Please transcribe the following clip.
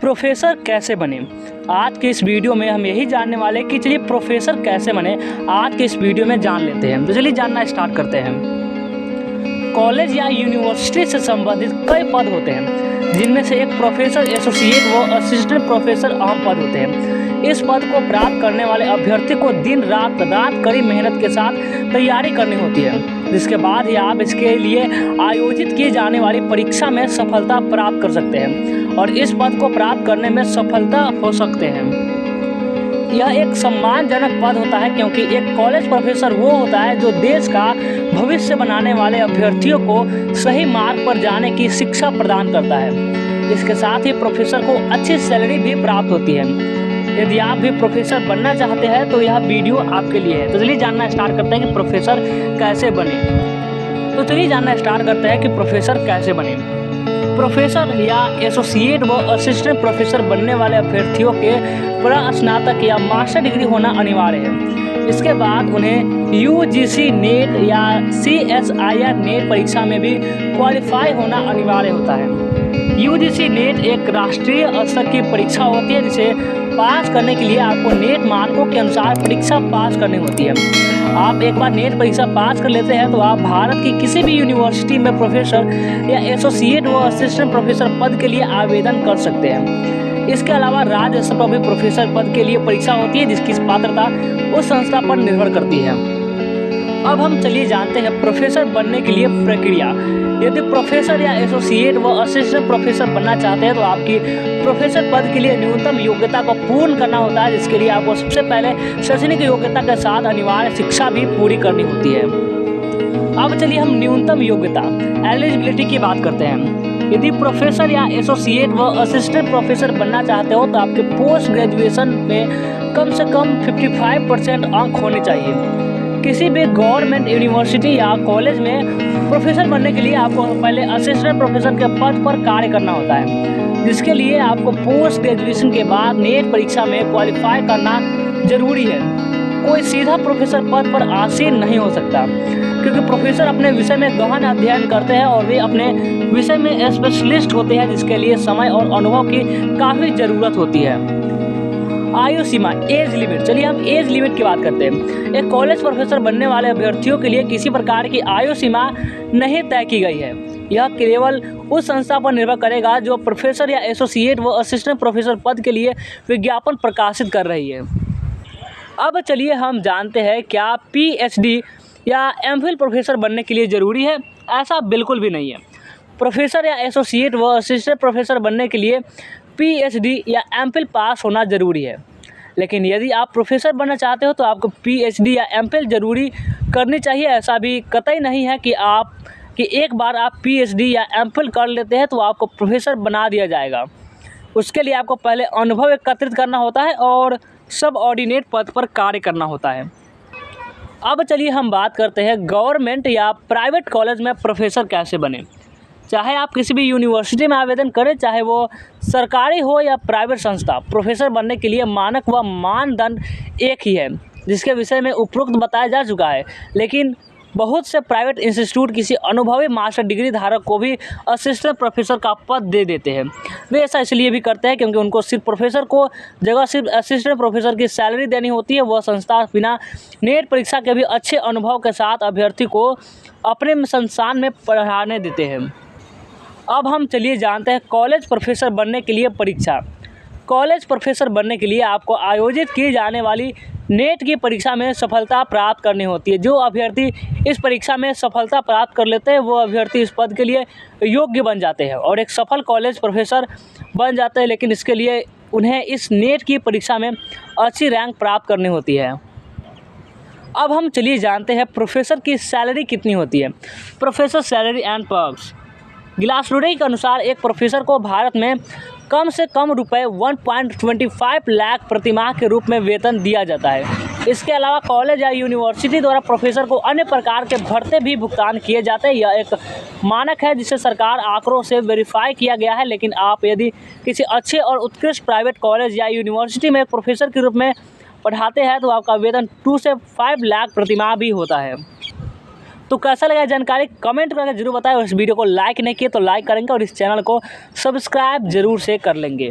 Professor कैसे बने। आज के इस वीडियो में हम यही जानने वाले कि चलिए प्रोफेसर कैसे बने, आज के इस वीडियो में जान लेते हैं। तो चलिए जानना स्टार्ट करते हैं। कॉलेज या यूनिवर्सिटी से संबंधित कई पद होते हैं, जिनमें से एक प्रोफेसर, एसोसिएट व असिस्टेंट प्रोफेसर अहम पद होते हैं। इस पद को प्राप्त करने वाले अभ्यर्थी को दिन रात कड़ी मेहनत के साथ तैयारी करनी होती है, जिसके बाद ही आप इसके लिए आयोजित की जाने वाली परीक्षा में सफलता प्राप्त कर सकते हैं और इस पद को प्राप्त करने में सफलता हो सकते हैं। यह एक सम्मानजनक पद होता है, क्योंकि एक कॉलेज प्रोफेसर वो होता है जो देश का भविष्य बनाने वाले अभ्यर्थियों को सही मार्ग पर जाने की शिक्षा प्रदान करता है। इसके साथ ही प्रोफेसर को अच्छी सैलरी भी प्राप्त होती है। यदि आप भी प्रोफेसर बनना चाहते हैं तो यह वीडियो आपके लिए है। तो चलिए जानना स्टार्ट करते हैं कि प्रोफेसर कैसे बने। तो चलिए जानना स्टार्ट करते हैं कि प्रोफेसर कैसे बने। प्रोफेसर या एसोसिएट व असिस्टेंट प्रोफेसर बनने वाले अभ्यर्थियों के स्नातक या मास्टर डिग्री होना अनिवार्य है। इसके बाद उन्हें यूजीसी नेट या CSIR नेट परीक्षा में भी क्वालिफाई होना अनिवार्य होता है। यूजीसी नेट एक राष्ट्रीय स्तर की परीक्षा होती है, जिसे पास करने के लिए आपको नेट मानकों के अनुसार परीक्षा पास करनी होती है। आप एक बार नेट परीक्षा पास कर लेते हैं तो आप भारत की किसी भी यूनिवर्सिटी में प्रोफेसर या एसोसिएट व असिस्टेंट प्रोफेसर पद के लिए आवेदन कर सकते हैं। इसके अलावा राज्य स्तर पर भी प्रोफेसर पद के लिए परीक्षा होती है, जिसकी पात्रता उस संस्था पर निर्भर करती है। अब हम चलिए जानते हैं प्रोफेसर बनने के लिए प्रक्रिया। यदि प्रोफेसर या एसोसिएट व असिस्टेंट प्रोफेसर बनना चाहते हैं तो आपकी प्रोफेसर पद के लिए न्यूनतम योग्यता को पूर्ण करना होता है, जिसके लिए आपको सबसे पहले शैक्षणिक योग्यता के साथ अनिवार्य शिक्षा भी पूरी करनी होती है। अब चलिए हम न्यूनतम योग्यता एलिजिबिलिटी की बात करते हैं। यदि प्रोफेसर या एसोसिएट व असिस्टेंट प्रोफेसर बनना चाहते हो तो आपके पोस्ट ग्रेजुएशन में कम से कम 55% अंक होने चाहिए। किसी भी गवर्नमेंट यूनिवर्सिटी या कॉलेज में प्रोफेसर बनने के लिए आपको पहले असिस्टेंट प्रोफेसर के पद पर कार्य करना होता है, जिसके लिए आपको पोस्ट ग्रेजुएशन के बाद नेट परीक्षा में क्वालिफाई करना जरूरी है। कोई सीधा प्रोफेसर पद पर आसीन नहीं हो सकता, क्योंकि प्रोफेसर अपने विषय में गहन अध्ययन करते हैं और वे अपने विषय में स्पेशलिस्ट होते हैं, जिसके लिए समय और अनुभव की काफ़ी ज़रूरत होती है। आयु सीमा, एज लिमिट। चलिए हम एज लिमिट की बात करते हैं। एक कॉलेज प्रोफेसर बनने वाले अभ्यर्थियों के लिए किसी प्रकार की आयु सीमा नहीं तय की गई है। यह केवल उस संस्था पर निर्भर करेगा जो प्रोफेसर या एसोसिएट व असिस्टेंट प्रोफेसर पद के लिए विज्ञापन प्रकाशित कर रही है। अब चलिए हम जानते हैं क्या PhD या MPhil प्रोफेसर बनने के लिए ज़रूरी है। ऐसा बिल्कुल भी नहीं है। प्रोफेसर या एसोसिएट व असिस्टेंट प्रोफेसर बनने के लिए PhD या MPhil पास होना ज़रूरी है, लेकिन यदि आप प्रोफेसर बनना चाहते हो तो आपको PhD या MPhil ज़रूरी करनी चाहिए। ऐसा भी कतई नहीं है कि एक बार आप PhD या MPhil कर लेते हैं तो आपको प्रोफेसर बना दिया जाएगा। उसके लिए आपको पहले अनुभव एकत्रित करना होता है और सब ऑर्डिनेट पद पर कार्य करना होता है। अब चलिए हम बात करते हैं गवर्नमेंट या प्राइवेट कॉलेज में प्रोफेसर कैसे बने। चाहे आप किसी भी यूनिवर्सिटी में आवेदन करें, चाहे वो सरकारी हो या प्राइवेट संस्था, प्रोफेसर बनने के लिए मानक व मानदंड एक ही है, जिसके विषय में उपरोक्त बताया जा चुका है। लेकिन बहुत से प्राइवेट इंस्टीट्यूट किसी अनुभवी मास्टर डिग्री धारक को भी असिस्टेंट प्रोफेसर का पद दे देते हैं। वे ऐसा इसलिए भी करते हैं क्योंकि उनको सिर्फ प्रोफेसर को जगह सिर्फ असिस्टेंट प्रोफेसर की सैलरी देनी होती है। वह संस्था बिना नेट परीक्षा के भी अच्छे अनुभव के साथ अभ्यर्थी को अपने संस्थान में पढ़ाने देते हैं। अब हम चलिए जानते हैं कॉलेज प्रोफेसर बनने के लिए परीक्षा। कॉलेज प्रोफेसर बनने के लिए आपको आयोजित की जाने वाली नेट की परीक्षा में सफलता प्राप्त करनी होती है। जो अभ्यर्थी इस परीक्षा में सफलता प्राप्त कर लेते हैं वो अभ्यर्थी इस पद के लिए योग्य बन जाते हैं और एक सफल कॉलेज प्रोफेसर बन जाते हैं, लेकिन इसके लिए उन्हें इस नेट की परीक्षा में अच्छी रैंक प्राप्त करनी होती है। अब हम चलिए जानते हैं प्रोफेसर की सैलरी कितनी होती है। Professor salary and perks. Glassdoor के अनुसार एक प्रोफेसर को भारत में कम से कम रुपए 1.25 लाख प्रतिमाह के रूप में वेतन दिया जाता है। इसके अलावा कॉलेज या यूनिवर्सिटी द्वारा प्रोफेसर को अन्य प्रकार के भत्ते भी भुगतान किए जाते हैं। यह एक मानक है जिसे सरकार आंकड़ों से वेरीफाई किया गया है। लेकिन आप यदि किसी अच्छे और उत्कृष्ट प्राइवेट कॉलेज या यूनिवर्सिटी में एक प्रोफेसर के रूप में पढ़ाते हैं तो आपका वेतन 2 से 5 लाख प्रतिमाह भी होता है। तो कैसा लगा जानकारी कमेंट करके जरूर बताएं। और इस वीडियो को लाइक नहीं किए तो लाइक करेंगे और इस चैनल को सब्सक्राइब जरूर से कर लेंगे।